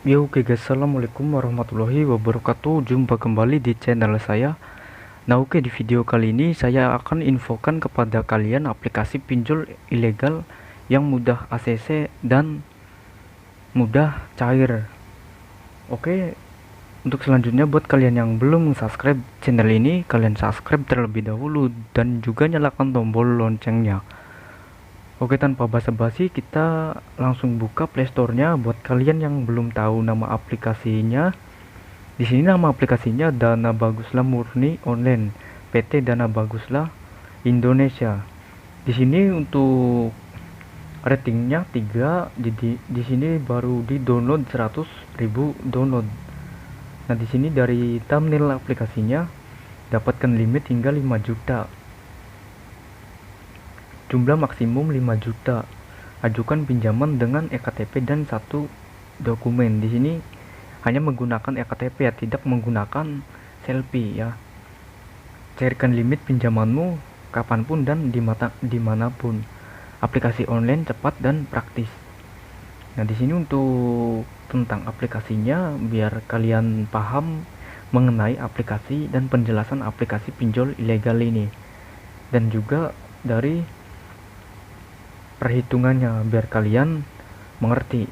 Yo, oke guys, assalamualaikum warahmatullahi wabarakatuh. Jumpa kembali di channel saya. Nah, oke, di video kali ini saya akan infokan kepada kalian aplikasi pinjol ilegal yang mudah ACC dan mudah cair. Oke, untuk selanjutnya buat kalian yang belum subscribe channel ini, kalian subscribe terlebih dahulu dan juga nyalakan tombol loncengnya. Oke, tanpa basa-basi kita langsung buka Playstore-nya. Buat kalian yang belum tahu nama aplikasinya, di sini nama aplikasinya Dana Baguslah Murni Online, PT Dana Baguslah Indonesia. Di sini untuk ratingnya 3, di sini baru di download 100.000 download. Nah, di sini dari thumbnail aplikasinya dapatkan limit hingga 5 juta. Jumlah maksimum 5 juta. Ajukan pinjaman dengan ektp dan satu dokumen. Di sini hanya menggunakan ektp ya, tidak menggunakan selfie ya. Cairkan limit pinjamanmu kapanpun dan dimanapun. Aplikasi online cepat dan praktis. Nah, di sini untuk tentang aplikasinya biar kalian paham mengenai aplikasi dan penjelasan aplikasi pinjol ilegal ini. Dan juga dari perhitungannya biar kalian mengerti.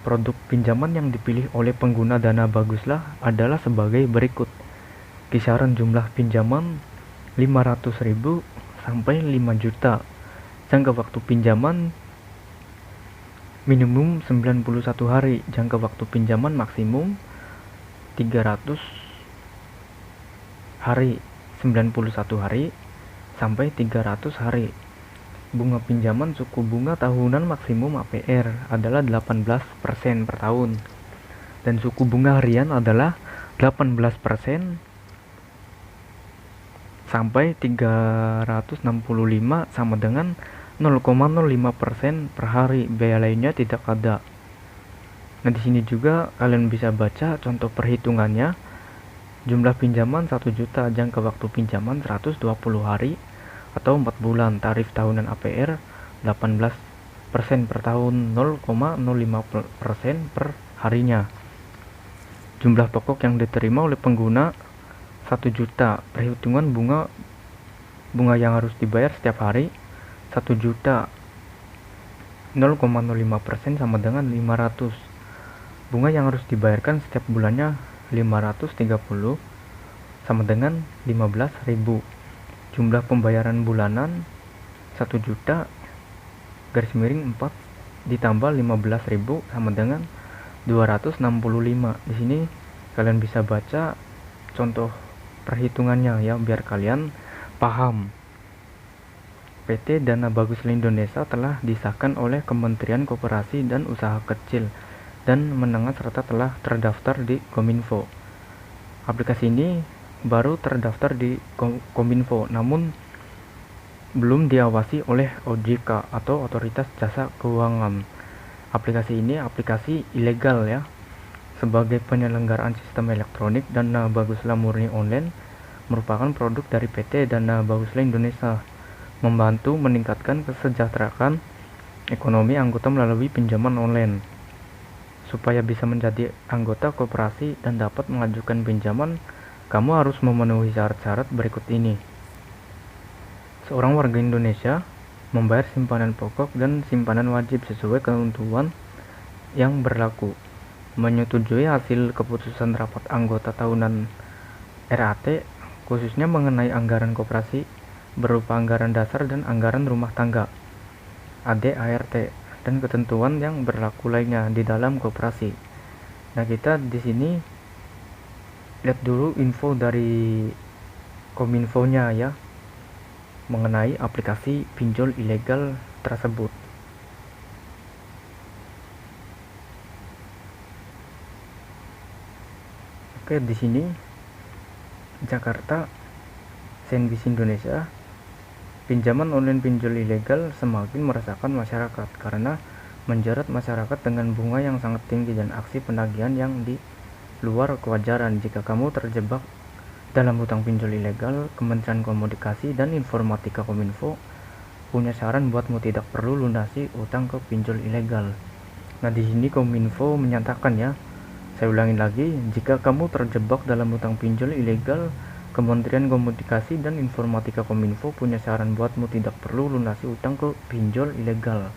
Produk pinjaman yang dipilih oleh pengguna Dana Baguslah adalah sebagai berikut. Kisaran jumlah pinjaman 500.000 sampai 5 juta. Jangka waktu pinjaman minimum 91 hari. Jangka waktu pinjaman maksimum 300 hari. 91 hari sampai 300 hari. Bunga pinjaman suku bunga tahunan maksimum APR adalah 18% per tahun dan suku bunga harian adalah 18% sampai 365 sama dengan 0,05% per hari. Biaya lainnya tidak ada. Nah, di sini juga kalian bisa baca contoh perhitungannya. Jumlah pinjaman 1 juta, jangka waktu pinjaman 120 hari atau 4 bulan. Tarif tahunan APR 18% per tahun, 0,05% per harinya. Jumlah pokok yang diterima oleh pengguna 1 juta. Perhitungan bunga yang harus dibayar setiap hari 1 juta. 0,05% sama dengan 500. Bunga yang harus dibayarkan setiap bulannya 530 sama dengan 15.000. Jumlah pembayaran bulanan 1 juta garis miring 4 ditambah 15.000 sama dengan 265. Di sini kalian bisa baca contoh perhitungannya ya biar kalian paham. PT Dana Baguslah Indonesia telah disahkan oleh Kementerian Koperasi dan Usaha Kecil dan Menengah serta telah terdaftar di Kominfo. Aplikasi ini baru terdaftar di Kominfo namun belum diawasi oleh OJK atau Otoritas Jasa Keuangan. Aplikasi ini aplikasi ilegal ya. Sebagai penyelenggaraan sistem elektronik, Dana Baguslah Murni Online merupakan produk dari PT Dana Baguslah Indonesia, membantu meningkatkan kesejahteraan ekonomi anggota melalui pinjaman online. Supaya bisa menjadi anggota koperasi dan dapat mengajukan pinjaman, kamu harus memenuhi syarat-syarat berikut ini. Seorang warga Indonesia membayar simpanan pokok dan simpanan wajib sesuai ketentuan yang berlaku. Menyetujui hasil keputusan rapat anggota tahunan RAT, khususnya mengenai anggaran koperasi berupa anggaran dasar dan anggaran rumah tangga (AD/ART) dan ketentuan yang berlaku lainnya di dalam koperasi. Nah, kita di sini lihat dulu info dari Kominfo-nya ya mengenai aplikasi pinjol ilegal tersebut. Oke, di sini Jakarta, Senbis Indonesia, pinjaman online pinjol ilegal semakin meresahkan masyarakat karena menjerat masyarakat dengan bunga yang sangat tinggi dan aksi penagihan yang di luar kewajaran. Jika kamu terjebak dalam hutang pinjol ilegal, Kementerian Komunikasi dan Informatika Kominfo punya saran buatmu: tidak perlu lunasi utang ke pinjol ilegal. Nah, di sini Kominfo menyatakan ya, saya ulangi lagi, jika kamu terjebak dalam utang pinjol ilegal, Kementerian Komunikasi dan Informatika Kominfo punya saran buatmu, tidak perlu lunasi utang ke pinjol ilegal.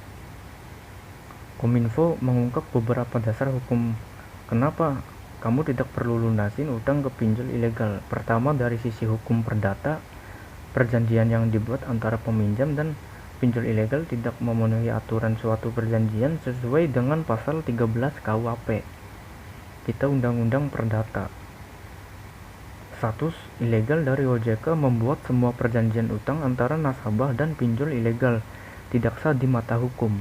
Kominfo mengungkap beberapa dasar hukum kenapa kamu tidak perlu lunasin utang ke pinjol ilegal. Pertama, dari sisi hukum perdata, perjanjian yang dibuat antara peminjam dan pinjol ilegal tidak memenuhi aturan suatu perjanjian sesuai dengan pasal 13 KUHP kita Undang-Undang Perdata. Status ilegal dari OJK membuat semua perjanjian utang antara nasabah dan pinjol ilegal, tidak sah di mata hukum,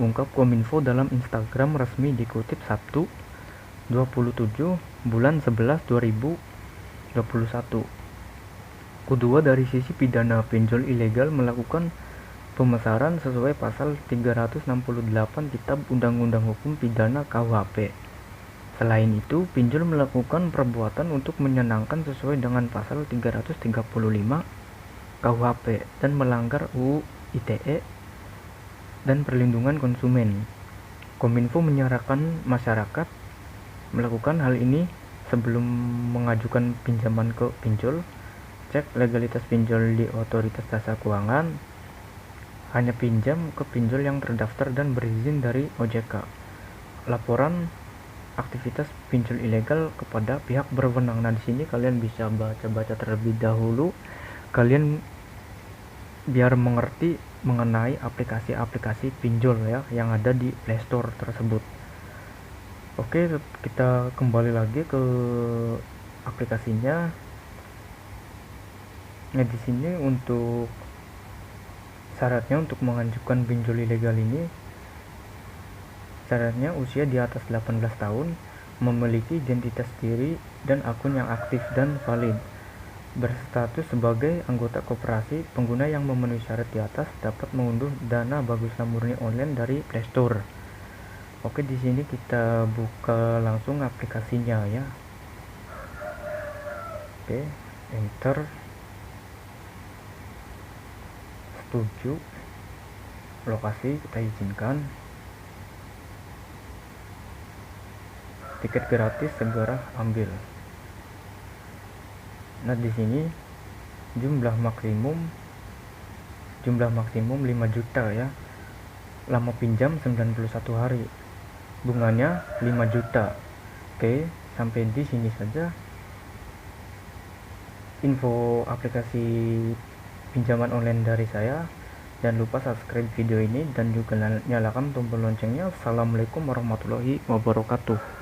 ungkap Kominfo dalam Instagram resmi dikutip Sabtu 27 bulan 11 2021. Kedua, dari sisi pidana, pinjol ilegal melakukan pemesaran sesuai pasal 368 Kitab Undang-Undang Hukum Pidana KUHP. Selain itu, pinjol melakukan perbuatan untuk menyenangkan sesuai dengan pasal 335 KUHP dan melanggar UU ITE dan perlindungan konsumen. Kominfo menyarankan masyarakat melakukan hal ini sebelum mengajukan pinjaman ke pinjol. Cek legalitas pinjol di Otoritas Jasa Keuangan. Hanya pinjam ke pinjol yang terdaftar dan berizin dari OJK. Laporan aktivitas pinjol ilegal kepada pihak berwenang. Nah, di sini kalian bisa baca-baca terlebih dahulu, kalian biar mengerti mengenai aplikasi-aplikasi pinjol ya yang ada di Play Store tersebut. Oke, kita kembali lagi ke aplikasinya. Nah, di sini untuk syaratnya untuk mengajukan pinjol ilegal ini, syaratnya usia di atas 18 tahun, memiliki identitas diri dan akun yang aktif dan valid, berstatus sebagai anggota koperasi. Pengguna yang memenuhi syarat di atas dapat mengunduh Dana Baguslah Murni online dari Play Store. Oke, di sini kita buka langsung aplikasinya ya. Oke, enter, setuju, lokasi kita izinkan, tiket gratis segera ambil. Nah, di sini jumlah maksimum 5 juta ya. Lama pinjam 91 hari. Bunganya 5 juta. Oke, sampai di sini saja info aplikasi pinjaman online dari saya. Jangan lupa subscribe video ini dan juga nyalakan tombol loncengnya. Assalamualaikum warahmatullahi wabarakatuh.